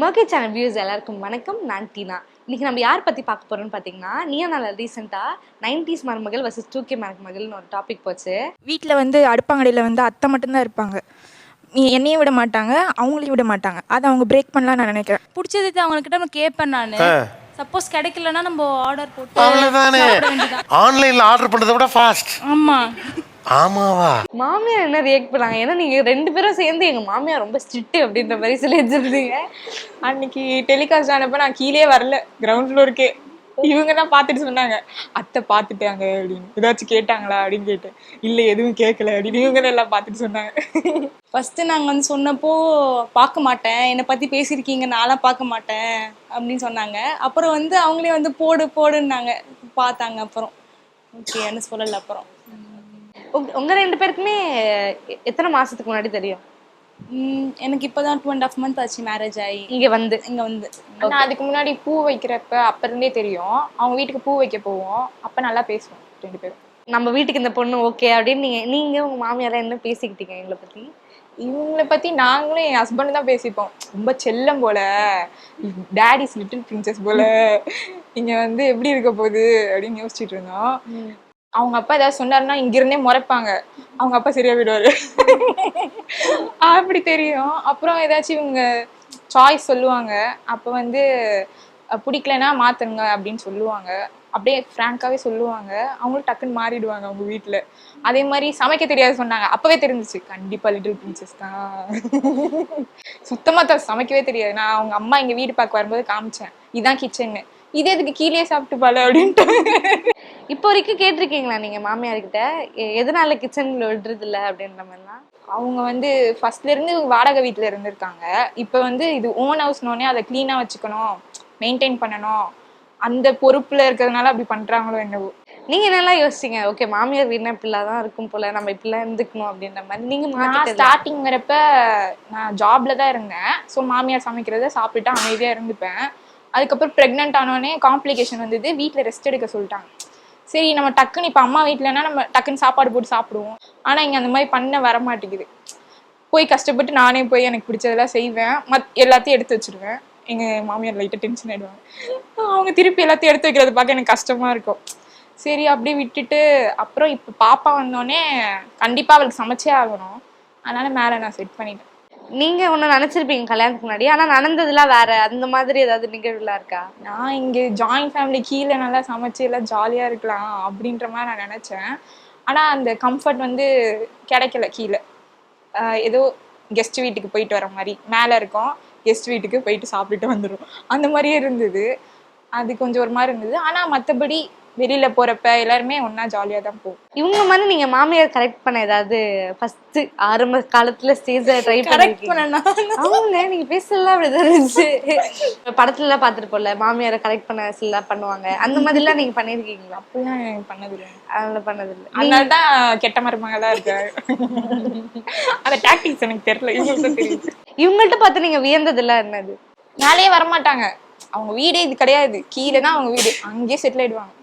மர்க்கெட் channel views எல்லாருக்கும் வணக்கம். நான் டீனா. இன்னைக்கு நம்ம யார் பற்றி பார்க்க போகிறோம்னு பார்த்தீங்கன்னா, நீயா ரீசெண்டாக 90s மருமகள் வர்சஸ் 2K மருமகள்னு ஒரு டாபிக் போச்சு. வீட்டில் அடுப்பாங்கடையில் அத்தை மட்டும்தான் இருப்பாங்க. என்னையும் விட மாட்டாங்க, அவங்களையும் விட மாட்டாங்க. அதை அவங்க பிரேக் பண்ணலாம் நான் நினைக்கிறேன். பிடிச்சது அவங்கக்கிட்ட நம்ம கேட்பேன் நான். சப்போஸ் கிடைக்கலன்னா நம்ம ஆர்டர் போட்டு அவ்வளவுதானே. ஆன்லைன்ல ஆர்டர் பண்றதை விட ஃபாஸ்ட். ஆமா ஆமாவா? மாமியார் என்ன ரியாக்ட் பண்ணாங்க? ஏன்னா நீங்கள் 2 பேரும் சேர்ந்து எங்கள் மாமியார் ரொம்ப ஸ்ட்ரிக்ட் அப்படின்ற மாதிரி சொல்லி வச்சிருந்தீங்க. அன்னைக்கு டெலிகாஸ்ட் ஆனப்ப நான் கீழே வரல, கிரவுண்ட் ஃப்ளோருக்கே. இவங்க தான் பார்த்துட்டு சொன்னாங்க, அத்தை பார்த்துட்டாங்க அப்படின்னு. ஏதாச்சும் கேட்டாங்களா அப்படின்னு கேட்டேன். இல்லை எதுவும் கேட்கல அப்படின்னு இவங்க தான் எல்லாம் பார்த்துட்டு சொன்னாங்க. ஃபர்ஸ்ட் நாங்கள் சொன்னப்போ பார்க்க மாட்டேன், என்னை பற்றி பேசியிருக்கீங்க, நான்லாம் பார்க்க மாட்டேன் அப்படின்னு சொன்னாங்க. அப்புறம் அவங்களே போடுன்னாங்க, பார்த்தாங்க. அப்புறம் ஓகேன்னு சொல்லலை. அப்புறம் உங்கள் 2 பேருக்குமே எத்தனை மாதத்துக்கு முன்னாடி தெரியும்? எனக்கு இப்போதான் 2.5 months ஆச்சு மேரேஜ் ஆகி இங்கே வந்து. நான் அதுக்கு முன்னாடி பூ வைக்கிறப்ப அப்ப இருந்தே தெரியும். அவங்க வீட்டுக்கு பூ வைக்க போவோம், அப்ப நல்லா பேசுவோம் 2 பேரும். நம்ம வீட்டுக்கு இந்த பொண்ணு ஓகே அப்படின்னு நீங்கள் உங்கள் மாமியாரெல்லாம் என்ன பேசிக்கிட்டீங்க எங்களை பற்றி? இவங்களை பத்தி நாங்களும் என் ஹஸ்பண்ட் தான் பேசிப்போம். ரொம்ப செல்லம் போல, டேடிஸ் லிட்டில் பிரின்சஸ் போல, இங்க எப்படி இருக்க போகுது அப்படின்னு யோசிச்சுட்டு இருந்தோம். அவங்க அப்பா ஏதாவது சொன்னாருன்னா இங்கிருந்தே முறைப்பாங்க, அவங்க அப்பா சரியா விடுவாரு. அப்படி தெரியும். அப்புறம் ஏதாச்சும் இவங்க சாய்ஸ் சொல்லுவாங்க, அப்ப பிடிக்கலன்னா மாத்துங்க அப்படின்னு சொல்லுவாங்க. அப்படியே ஃப்ராங்காவே சொல்லுவாங்க. அவங்களும் டக்குன்னு மாறிடுவாங்க அவங்க வீட்டுல. அதே மாதிரி சமைக்க தெரியாது சொன்னாங்க, அப்பவே தெரிஞ்சிச்சு கண்டிப்பா லிட்டில் பிரின்சஸ் தான். சுத்தமா சமைக்கவே தெரியாது. நான் அவங்க அம்மா எங்க வீடு பார்க்க வரும்போது காமிச்சேன், இதான் கிச்சன்னு. இதே எதுக்கு கீழே சாப்பிட்டு பால அப்படின்ட்டு. இப்போ வரைக்கும் கேட்டிருக்கீங்களா நீங்க மாமியார்கிட்ட எதனால கிச்சன்ல விடுறது இல்லை அப்படின்ற மாதிரிலாம்? அவங்க ஃபர்ஸ்ட்ல இருந்து வாடகை வீட்டுல இருந்திருக்காங்க. இப்ப இது ஓன் ஹவுஸ்னோடனே அதை கிளீனா வச்சுக்கணும், மெயின்டைன் பண்ணணும், அந்த பொறுப்புல இருக்கிறதுனால அப்படி பண்றாங்களோ என்னவோ. நீங்க என்னெல்லாம் யோசிச்சீங்க? ஓகே மாமியார் வீடுனா இப்படிலாம் இருக்கும் போல, நம்ம இப்படிலாம் இருந்துக்கணும் அப்படின்ற மாதிரி நீங்க? நான் ஸ்டார்டிங்கிறப்ப நான் ஜாப்ல தான் இருந்தேன். ஸோ மாமியார் சமைக்கிறத சாப்பிட்டுட்டு அமைதியா இருந்துப்பேன். அதுக்கப்புறம் ப்ரெக்னென்ட் ஆனோடனே காம்ப்ளிகேஷன் வந்தது, வீட்டில் ரெஸ்ட் எடுக்க சொல்லிட்டாங்க. சரி நம்ம டக்குன்னு இப்போ அம்மா வீட்டிலனா நம்ம டக்குன்னு சாப்பாடு போட்டு சாப்பிடுவோம். ஆனால் இங்கே அந்த மாதிரி பண்ண வர மாட்டேங்குது. போய் கஷ்டப்பட்டு நானே போய் எனக்கு பிடிச்சதெல்லாம் செய்வேன், எல்லாத்தையும் எடுத்து வச்சிருவேன். எங்கள் மாமியார் லைட்டாக டென்ஷன் ஆகிடுவாங்க. அவங்க திருப்பி எல்லாத்தையும் எடுத்து வைக்கிறத பார்க்க எனக்கு கஷ்டமாக இருக்கும். சரி அப்படியே விட்டுட்டு அப்புறம் இப்போ பாப்பா வந்தோடனே கண்டிப்பாக அவளுக்கு சமைச்சே ஆகணும், அதனால மேலே நான் செட் பண்ணிட்டேன். நீங்க ஒண்ணு நினைச்சிருப்பீங்க கல்யாணத்துக்கு முன்னாடி, ஆனா நடந்ததுலாம் வேற. அந்த மாதிரி ஏதாவது நிகழ்வுலாம் இருக்கா? நான் இங்க ஜாயிண்ட் ஃபேமிலி கீழே நல்லா சமைச்சு எல்லாம் ஜாலியா இருக்கலாம் அப்படின்ற மாதிரி நான் நினைச்சேன். ஆனா அந்த கம்ஃபர்ட் கிடைக்கல. கீழே ஏதோ கெஸ்ட் வீட்டுக்கு போயிட்டு வர மாதிரி, மேலே இருக்கோம், கெஸ்ட் வீட்டுக்கு போயிட்டு சாப்பிட்டுட்டு வந்துடும், அந்த மாதிரியே இருந்தது. அது கொஞ்சம் ஒரு மாதிரி இருந்தது. ஆனா மற்றபடி வெளியில போறப்ப எல்லாருமே ஒன்னா ஜாலியா தான் போகும். இவங்க மாதிரி நீங்க மாமியார் கரெக்ட் பண்ண ஏதாவது ஃபர்ஸ்ட் ஆரம்ப காலத்துல ஸ்டேஜ ட்ரை பண்ண? அவங்க நீங்க பேசலாம் அப்படிதான் இருந்துச்சு. படத்துல எல்லாம் பாத்துருப்போம்ல, மாமியாரை கரெக்ட் பண்ண சில பண்ணுவாங்க, அந்த மாதிரி எல்லாம் நீங்க பண்ணிருக்கீங்களா? அப்படிலாம் பண்ணது இல்லை. அதெல்லாம் பண்ணது இல்லை. அதனாலதான் கெட்ட மருமகளா இருக்காரு. அந்த டாக்டிக்ஸ் எனக்கு தெரியல, இவங்களுக்கு தெரியுது. இவங்கள்ட்ட பார்த்து நீங்க வியந்தது எல்லாம் என்னது? மேலேயே வரமாட்டாங்க, அவங்க வீடே இது கிடையாது, கீழே தான் அவங்க வீடு, அங்கேயே செட்டில் ஆயிடுவாங்க.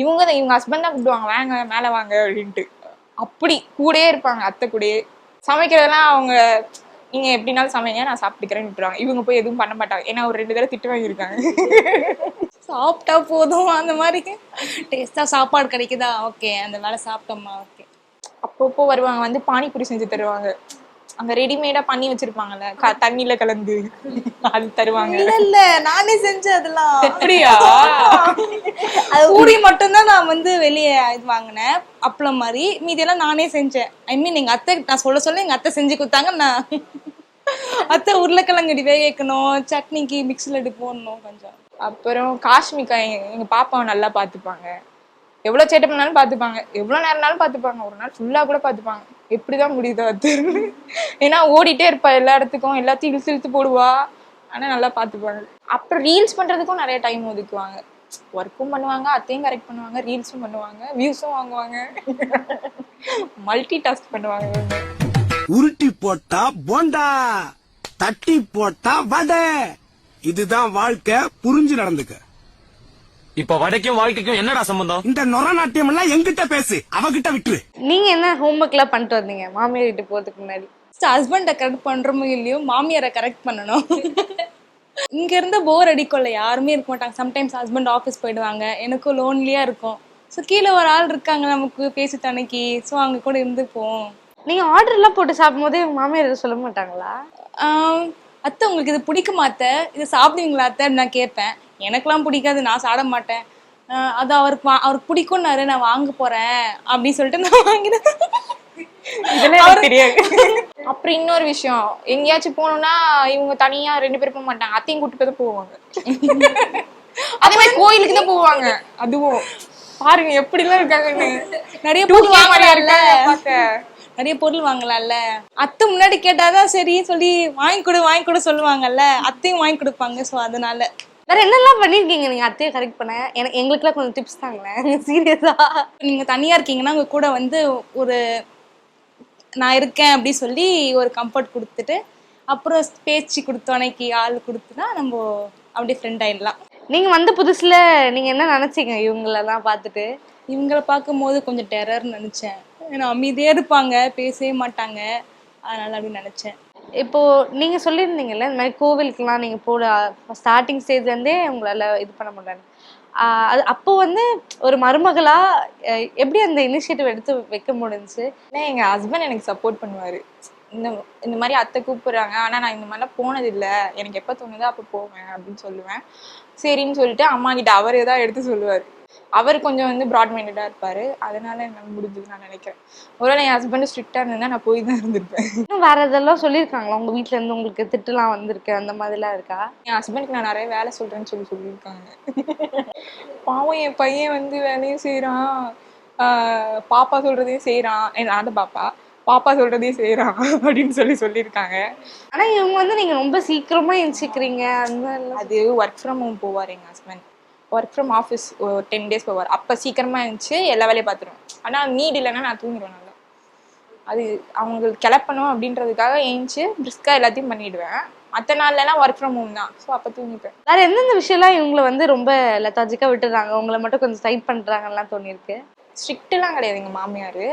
இவங்க ஹஸ்பண்ட் தான் கூப்பிடுவாங்க, வாங்க மேலே வாங்க அப்படின்ட்டு. அப்படி கூடயே இருப்பாங்க, அத்தை கூடயே. சமைக்கிறதெல்லாம் அவங்க நீங்க எப்படினாலும் சமைங்க, நான் சாப்பிட்டுக்கிறேன்னு விட்டுருவாங்க. இவங்க போய் எதுவும் பண்ண மாட்டாங்க, ஏன்னா ஒரு 2 தடவை திட்டு வாங்கியிருக்காங்க. சாப்பிட்டா போதும், அந்த மாதிரி டேஸ்டா சாப்பாடு கிடைக்குதா, ஓகே அந்த வேலை சாப்பிட்டோம்மா ஓகே. அப்பப்போ வருவாங்க, பானிபூரி செஞ்சு தருவாங்க. அங்க ரெடிமேடா பண்ணி வச்சிருப்பாங்கல்ல, தண்ணியில கலந்து அது தருவாங்க. இல்ல நானே செஞ்சேன் அதெல்லாம். அப்படியா? அது பூரி மட்டும்தான் நான் வெளியே இது வாங்கினேன், அப்பளம் மாதிரி. மீதியெல்லாம் நானே செஞ்சேன். ஐ மீன் எங்க அத்தை, நான் சொல்ல எங்க அத்தை செஞ்சு கொடுத்தாங்க. நான் அத்தை உருளைக்கிழங்கு வேக வைக்கணும், சட்னிக்கு மிக்ஸில் எடுத்து போடணும் கொஞ்சம். அப்புறம் காஷ்மிகா எங்க பாப்பாவை நல்லா பாத்துப்பாங்க. எவ்வளவு சேட்டை பண்ணாலும் பாத்துப்பாங்க, எவ்வளவு நேரம்னாலும் பாத்துப்பாங்க, ஒரு நாள் ஃபுல்லா கூட பாத்துப்பாங்க. எப்படிதான் முடியுதோ அது. ஏன்னா ஓடிட்டே இருப்பா எல்லா இடத்துக்கும், எல்லாத்தையும் இழுத்து இழுத்து போடுவா. ஆனா நல்லா பாத்துப்பாங்க. அப்புறம் ரீல்ஸ் பண்றதுக்கும் நிறைய டைம் ஒதுக்குவாங்க. ஒர்க்கும் பண்ணுவாங்க, அத்தையும் கரெக்ட் பண்ணுவாங்க, ரீல்ஸும் பண்ணுவாங்க, வியூஸும் வாங்குவாங்க. மல்டி டாஸ்க் பண்ணுவாங்க. உருட்டி போட்டா போண்டா, தட்டி போட்டா வடை. இதுதான் வாழ்க்கை, புரிஞ்சு நடந்துக்க. இப்ப வடைக்கும் வாழ்க்கைக்கும் என்னடா சம்பந்தம்? இந்த நொர நாட்டியம் எல்லாம் எங்கிட்ட பேசு, அவகிட்ட விட்டுரு. நீங்க என்ன ஹோம்ஒர்க் எல்லாம் பண்ணிட்டு வந்தீங்க மாமியார் வீட்டு போறதுக்கு முன்னாடி? ஹஸ்பண்டை கரெக்ட் பண்றோமோ இல்லையோ மாமியாரை கரெக்ட் பண்ணணும். இங்க இருந்து போர் அடிக்கும்ல, யாருமே இருக்க மாட்டாங்க. சம்டைம்ஸ் ஹஸ்பண்ட் ஆஃபீஸ் போயிடுவாங்க, எனக்கும் லோன்லியா இருக்கும். ஸோ கீழே ஒரு ஆள் இருக்காங்க நமக்கு பேசி துணைக்கி, ஸோ அவங்க கூட இருந்துப்போம். நீங்க ஆர்டர் எல்லாம் போட்டு சாப்பிடும் போதே உங்க மாமியார் எதுவும் சொல்ல மாட்டாங்களா? அத்தை உங்களுக்கு இது பிடிக்குமா அத்தை, இது சாப்பிடுவீங்களா அத்தை நான் கேட்பேன். எனக்கெல்லாம் பிடிக்காது, நான் சாப்பிட மாட்டேன். அது அவருக்கு பிடிக்கும்னாரு, நான் வாங்க போறேன் அப்படின்னு சொல்லிட்டு நான் வாங்கினேன். இதெல்லாம் தெரியாது. அப்புறம் இன்னொரு விஷயம், எங்கேயாச்சும் போகணும்னா இவங்க தனியா 2 பேரும் போக மாட்டாங்க, அத்தையும் கூட்டு போய் தான் போவாங்க. அதே மாதிரி கோயிலுக்கு தான் போவாங்க. அதுவும் பாருங்க எப்படிலாம் இருக்காங்கன்னு. நிறைய பொருள் வாங்கலாம்ல, நிறைய பொருள் வாங்கலாம்ல. அத்தை முன்னாடி கேட்டாதான் சரி சொல்லி வாங்கி கொடு சொல்லுவாங்கல்ல, அத்தையும் வாங்கி கொடுப்பாங்க. ஸோ அதனால வேற என்னெல்லாம் பண்ணிருக்கீங்க நீங்க அத்தையை கரெக்ட் பண்ண? எனக்கு எங்களுக்குலாம் கொஞ்சம் டிப்ஸ் தாங்களேன், சீரியஸா. நீங்க தனியா இருக்கீங்கன்னா உங்க கூட வந்து ஒரு நான் இருக்கேன் அப்படி சொல்லி ஒரு கம்ஃபர்ட் கொடுத்துட்டு, அப்புறம் பேச்சு கொடுத்தோனைக்கு ஆள் கொடுத்துனா நம்ம அப்படியே ஃப்ரெண்ட் ஆயிடலாம். நீங்க வந்த புதுசுல நீங்க என்ன நினைச்சீங்க இவங்களெல்லாம் பார்த்துட்டு? இவங்களை பார்க்கும்போது கொஞ்சம் டெரர்னு நினைச்சேன். ஏன்னா அமைதியா இருப்பாங்க, பேசவே மாட்டாங்க, அதனால அப்படின்னு நினைச்சேன். இப்போ நீங்க சொல்லியிருந்தீங்கல்ல இந்த மாதிரி கோவிலுக்குலாம் நீங்க போட ஸ்டார்டிங் ஸ்டேஜ்ல இருந்தே உங்களால இது பண்ண முடியல. அது அப்போ வந்து ஒரு மருமகளா எப்படி அந்த இனிஷியேட்டிவ் எடுத்து வைக்க முடிஞ்சுச்சு? எங்க ஹஸ்பண்ட் எனக்கு சப்போர்ட் பண்ணுவாரு. இந்த மாதிரி அத்தை கூப்பிடுறாங்க, ஆனா நான் இந்த மாதிரிலாம் போனது இல்லை, எனக்கு எப்ப தோணுதோ அப்ப போவேன் அப்படின்னு சொல்லுவேன். சரின்னு சொல்லிட்டு அம்மா கிட்ட அவரே தான் எடுத்து சொல்லுவாரு. அவர் கொஞ்சம் வந்து ப்ராட் மைண்டடா இருப்பாரு, அதனால எனக்கு முடிஞ்சது நான் நினைக்கிறேன். ஒருவேளை என் ஹஸ்பண்ட் ஸ்ட்ரிக்டா இருந்தா நான் போய் தான் இருந்திருப்பேன். இன்னும் வேற எதெல்லாம் சொல்லியிருக்காங்களா உங்க வீட்டுல இருந்து? உங்களுக்கு திட்டுலாம் வந்திருக்கு அந்த மாதிரிலாம் இருக்கா? என் ஹஸ்பண்டுக்கு நான் நிறைய வேலை சொல்றேன்னு சொல்லியிருக்காங்க. பாவம் என் பையன் வந்து வேலையும் செய்யறான், பாப்பா சொல்றதையும் செய்யறான். நான் தான் பாப்பா சொல்றதையும் செய்யறான் அப்படின்னு சொல்லியிருக்காங்க. ஆனா இவங்க வந்து நீங்க ரொம்ப சீக்கிரமா எந்திரிக்கிறீங்க. அது ஒர்க் ஃப்ரம் ஹோம் போவார் எங்க husband. Work from office 10 days போவார். அப்போ சீக்கிரமா இருந்துச்சு எல்லா வேலையும் பார்த்துருவேன். ஆனால் நீட் இல்லைன்னா நான் தூங்கிடுவேன் நல்லா. அது அவங்களுக்கு கிளப்பணும் அப்படின்றதுக்காக ஏஞ்சி பிரிஸ்கா எல்லாத்தையும் பண்ணிடுவேன். மற்ற நாள்லாம் ஒர்க் ஃப்ரம் ஹோம் தான், ஸோ அப்போ தூங்கிப்பேன். வேற எந்தெந்த விஷயம்லாம் இவங்களை வந்து ரொம்ப லெத்தாஜிக்கா விட்டுறாங்க, உங்களை மட்டும் கொஞ்சம் சைட் பண்றாங்கலாம் தோணிருக்கு? ஸ்ட்ரிக்ட்லாம் கிடையாது எங்கள் மாமியார்.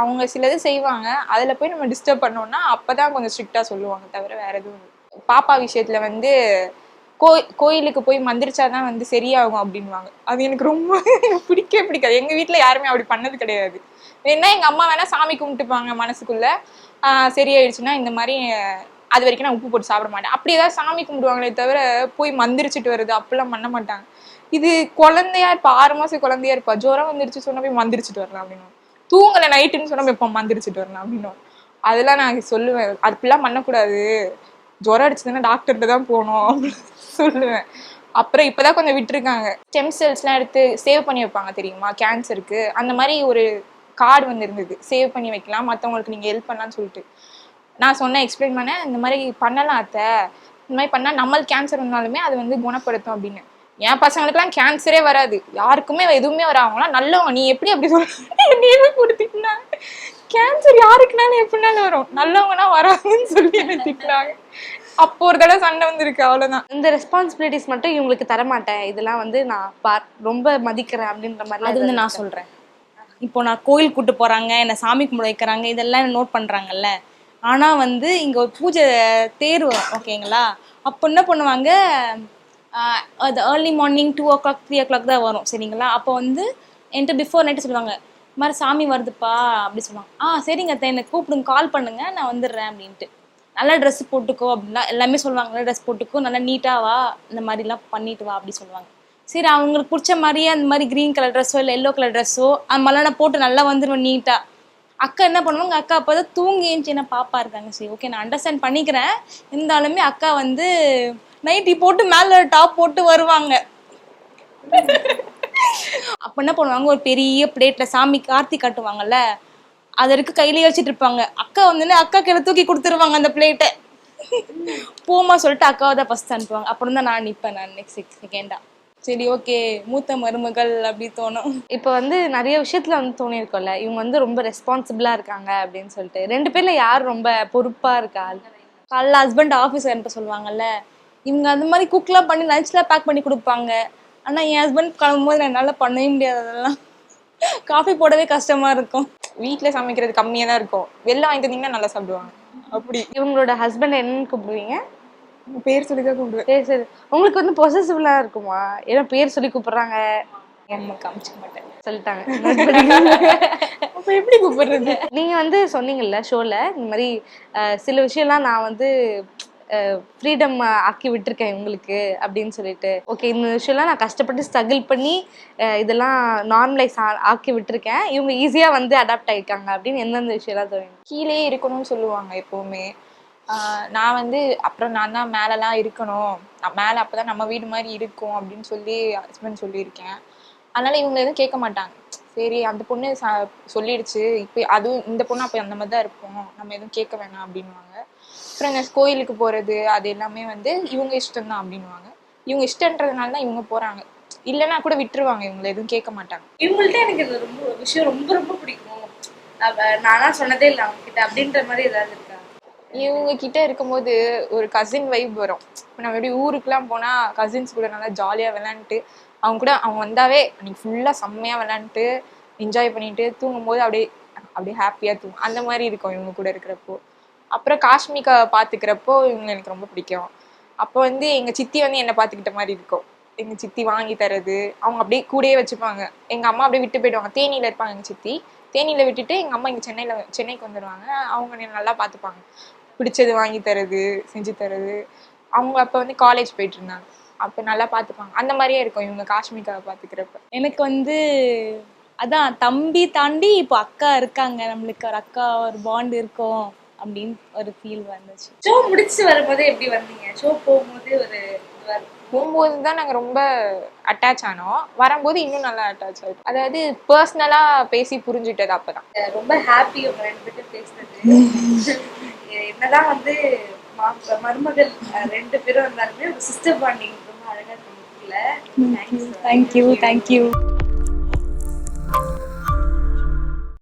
அவங்க சிலது செய்வாங்க, அதில் போய் நம்ம டிஸ்டர்ப் பண்ணோம்னா அப்போ தான் கொஞ்சம் ஸ்ட்ரிக்டாக சொல்லுவாங்க, தவிர வேற எதுவும் இல்லை. பாப்பா விஷயத்தில் வந்து கோயிலுக்கு போய் மந்திரிச்சாதான் வந்து சரியாகும் அப்படின்வாங்க. அது எனக்கு ரொம்ப பிடிக்காது. எங்க வீட்டுல யாருமே அப்படி பண்ணது கிடையாது. வேணா எங்க அம்மா வேணா சாமி கும்பிட்டுப்பாங்க மனசுக்குள்ள, சரியாயிடுச்சுன்னா இந்த மாதிரி அது வரைக்கும் நான் உப்பு போட்டு சாப்பிட மாட்டேன் அப்படி ஏதாவது சாமி கும்பிடுவாங்களே தவிர போய் மந்திரிச்சிட்டு வருது அப்படிலாம் பண்ண மாட்டாங்க. இது குழந்தையா இருப்பா, 6 மாசம் குழந்தையா இருப்பா, ஜோரம் வந்துருச்சு சொன்னா போய் மந்திரிச்சிட்டு வரலாம் அப்படின்னு, தூங்கலை நைட்டுன்னு சொன்னா இப்போ மந்திரிச்சிட்டு வரலாம் அப்படின்னு. அதெல்லாம் நான் சொல்லுவேன், அப்படிலாம் பண்ணக்கூடாது, ஜுரம் அடிச்சதுன்னா டாக்டர்கிட்ட தான் போகணும் அப்படின்னு சொல்லுவேன். அப்புறம் இப்போதான் கொஞ்சம் விட்டுருக்காங்க. ஸ்டெம் செல்ஸ்லாம் எடுத்து சேவ் பண்ணி வைப்பாங்க தெரியுமா, கேன்சருக்கு. அந்த மாதிரி ஒரு கார்டு வந்து இருந்தது, சேவ் பண்ணி வைக்கலாம், மற்றவங்களுக்கு நீங்கள் ஹெல்ப் பண்ணலான்னு சொல்லிட்டு. நான் சொன்னேன், எக்ஸ்பிளைன் பண்ணேன், இந்த மாதிரி பண்ணலாம் அத்தை, இந்த மாதிரி பண்ணால் நம்மளுக்கு கேன்சர் வந்தாலுமே அது வந்து குணப்படுத்தும் அப்படின்னு. என் பசங்களுக்குலாம் கேன்சரே வராது, யாருக்குமே எதுவுமே வராங்களாம், நல்லவங்க, நீ எப்படி அப்படி சொல்ல நீவே கொடுத்துட்டா, கேன்சர் யாருக்குனாலும் எப்படினாலும் வரும், நல்லவங்கன்னா வராதுன்னு சொல்லி என்ன திட்டினாங்க. அப்போ ஒரு தடவை சண்டை வந்துருக்கு, அவ்வளவுதான். இந்த ரெஸ்பான்சிபிலிட்டிஸ் மட்டும் இவங்களுக்கு தரமாட்டேன், இதெல்லாம் வந்து நான் ரொம்ப மதிக்கிறேன் அப்படின்ற மாதிரி அது வந்து நான் சொல்றேன். இப்போ நான் கோயில் கூட்டு போறாங்க, என்ன சாமி கும்பிட வைக்கிறாங்க, இதெல்லாம் நோட் பண்றாங்கல்ல. ஆனா வந்து இங்க ஒரு பூஜை தேர் வரும் ஓகேங்களா, அப்போ என்ன பண்ணுவாங்க, அது ஏர்லி மார்னிங் 2 o'clock 3 o'clock தான் வரும் சரிங்களா. அப்போ வந்து என்கிட்ட பிஃபோர் நைட்டு சொல்லுவாங்க, இந்த மாதிரி சாமி வருதுப்பா அப்படி சொல்லுவாங்க. சரிங்க அத்தை, என்னை கூப்பிடுங்க, கால் பண்ணுங்க, நான் வந்துடுறேன் அப்படின்ட்டு. நல்லா ட்ரெஸ் போட்டுக்கோ அப்படின்னா எல்லாமே சொல்லுவாங்க, நல்லா ட்ரெஸ் போட்டுக்கோ, நல்லா நீட்டாக வா, இந்த மாதிரிலாம் பண்ணிட்டு வா அப்படி சொல்லுவாங்க. சரி, அவங்களுக்கு பிடிச்ச மாதிரியே அந்த மாதிரி க்ரீன் கலர் ட்ரெஸ்ஸோ இல்லை எல்லோ கலர் ட்ரெஸ்ஸோ அந்த மாதிரிலாம் நான் போட்டு நல்லா வந்துடுவேன் நீட்டாக. அக்கா என்ன பண்ணுவாங்க, அக்கா அப்போ தான் தூங்கி ஏஞ்சி என்ன பாப்பா இருக்காங்க, சரி ஓகே நான் அண்டர்ஸ்டாண்ட் பண்ணிக்கிறேன், இருந்தாலுமே அக்கா வந்து நைட்டி போட்டு மேலே டாப் போட்டு வருவாங்க. அப்போ என்ன பண்ணுவாங்க, ஒரு பெரிய பிளேட்டில் சாமி கார்த்தி காட்டுவாங்கல்ல, அது இருக்கு கையிலேயே வச்சுட்டு இருப்பாங்க. அக்கா வந்து அக்கா கையில தூக்கி கொடுத்துருவாங்க அந்த பிளேட்டை. போமா சொல்லிட்டு அக்காவை தான் ஃபர்ஸ்ட் அனுப்புவாங்க, அப்புறம் தான் நான் நிற்பேன், நான் நெக்ஸ்ட் செகண்டா. சரி ஓகே, மூத்த மருமகள் அப்படி தோணும். இப்போ வந்து நிறைய விஷயத்துல வந்து தோணிருக்கோம்ல, இவங்க வந்து ரொம்ப ரெஸ்பான்சிபிளா இருக்காங்க அப்படின்னு சொல்லிட்டு. 2 பேர்ல யார் ரொம்ப பொறுப்பா இருக்கா? காலைல ஹஸ்பண்ட் ஆஃபீஸ் அனுப்ப சொல்லுவாங்கல்ல, இவங்க அந்த மாதிரி குக்லாம் பண்ணி லஞ்ச்லாம் பேக் பண்ணி கொடுப்பாங்க. ஆனால் என் ஹஸ்பண்ட் கிளம்பும்போது என்னால் பண்ணவே முடியாது அதெல்லாம். காஃபி போடவே கஷ்டமா இருக்கும். வீட்ல சமைக்கிறது கம்மியா தான் இருக்கும், வெளில வாங்கி தந்தீங்கன்னா நல்லா சாப்பிடுவாங்க. அப்படி இவங்களோட ஹஸ்பண்ட் என்னன்னு கூப்பிடுவீங்க? பேர் சொல்லி தான் கூப்பிடுவேன். சரி சரி. உங்களுக்கு வந்து பொசசிவ்லாம் இருக்குமா? ஏன்னா பேர் சொல்லி கூப்பிடுறாங்க. அம்மா காமிச்சிக்க மாட்டேன் சொல்லிட்டாங்க. அப்ப எப்படி கூப்பிடுறது? நீங்க வந்து சொன்னீங்கல்ல ஷோல இந்த மாதிரி சில விஷயம்லாம் நான் வந்து ஃப்ரீடம் ஆக்கி விட்டுருக்கேன் உங்களுக்கு அப்படின்னு சொல்லிட்டு. ஓகே, இந்த விஷயம்லாம் நான் கஷ்டப்பட்டு ஸ்ட்ரகிள் பண்ணி இதெல்லாம் நார்மலைஸ் ஆக்கி விட்டுருக்கேன், இவங்க ஈஸியா வந்து அடாப்ட் ஆகிருக்காங்க அப்படின்னு எந்தெந்த விஷயம்லாம் தோணும்? கீழே இருக்கணும்னு சொல்லுவாங்க எப்பவுமே. நான் வந்து அப்புறம் நான் தான் மேலெலாம் இருக்கணும், மேலே அப்போதான் நம்ம வீடு மாதிரி இருக்கும் அப்படின்னு சொல்லி ஹஸ்பண்ட் சொல்லியிருக்கேன். அதனால இவங்க எதுவும் கேட்க மாட்டாங்க. சரி அந்த பொண்ணு சொல்லிடுச்சு, இப்போ அதுவும் இந்த பொண்ணு அப்போ அந்த மாதிரி தான் இருப்போம், நம்ம எதுவும் கேட்க வேணாம் அப்படின்வாங்க. அப்புறம் இந்த கோயிலுக்கு போகிறது அது எல்லாமே வந்து இவங்க இஷ்டம் தான் அப்படின்வாங்க. இவங்க இஷ்டன்றதுனால தான் இவங்க போகிறாங்க, இல்லைன்னா கூட விட்டுருவாங்க, இவங்களை எதுவும் கேட்க மாட்டாங்க. இவங்கள்ட்ட எனக்கு இது ரொம்ப விஷயம் ரொம்ப ரொம்ப பிடிக்கும், நானா சொன்னதே இல்லை அவங்க கிட்ட அப்படின்ற மாதிரி ஏதாவது இருக்கா? இவங்க கிட்ட இருக்கும்போது ஒரு கசின் வைப் வரும். இப்போ நம்ம எப்படி ஊருக்குலாம் போனால் கசின்ஸ் கூட நல்லா ஜாலியாக விளையாண்டுட்டு அவங்க கூட அவங்க வந்தாவே அன்றைக்கி ஃபுல்லாக செம்மையாக விளையாண்டுட்டு என்ஜாய் பண்ணிட்டு தூங்கும்போது அப்படியே ஹாப்பியாக தூங்கும். அந்த மாதிரி இருக்கும் இவங்க கூட இருக்கிறப்போ. அப்புறம் காஷ்மிகா பார்த்துக்கிறப்போ இவங்க எனக்கு ரொம்ப பிடிக்கும். அப்போ வந்து எங்கள் சித்தி வந்து என்னை பார்த்துக்கிட்ட மாதிரி இருக்கும். எங்கள் சித்தி வாங்கி தரது, அவங்க அப்படியே கூடயே வச்சுப்பாங்க. எங்கள் அம்மா அப்படியே விட்டு போயிடுவாங்க, தேனியில் இருப்பாங்க எங்கள் சித்தி. தேனியில் விட்டுட்டு எங்கள் அம்மா இங்கே சென்னைக்கு வந்துடுவாங்க. அவங்க என்னை நல்லா பார்த்துப்பாங்க, பிடிச்சது வாங்கி தரது, செஞ்சு தரது. அவங்க அப்போ வந்து காலேஜ் போயிட்டு இருந்தாங்க, அப்போ நல்லா பார்த்துப்பாங்க. அந்த மாதிரியே இருக்கும் இவங்க காஷ்மிகாவை பார்த்துக்கிறப்ப. எனக்கு வந்து அதான் தம்பி தாண்டி இப்போ அக்கா இருக்காங்க, நம்மளுக்கு ஒரு அக்கா ஒரு பாண்ட் இருக்கும் அப்படின்னு ஒரு ஃபீல் வந்துச்சு. ஷோ முடிச்சு வரும்போது எப்படி வந்தீங்க? ஷோ போகும்போது ஒரு போகும்போது தான் நாங்கள் ரொம்ப அட்டாச் ஆனோம், வரும்போது இன்னும் நல்லா அட்டாச் ஆகிட்டோம். அதாவது பர்சனலாக பேசி புரிஞ்சுட்டது அப்போ தான். ரொம்ப ஹாப்பி உங்க ரெண்டு பேரும் பேசுனது. என்னதான் வந்து மருமகள் ரெண்டு பேரும் இருந்தாலுமே ஒரு சிஸ்டர் பாண்டிங் ரொம்ப அழகா இருக்குல்ல. தேங்க்யூ.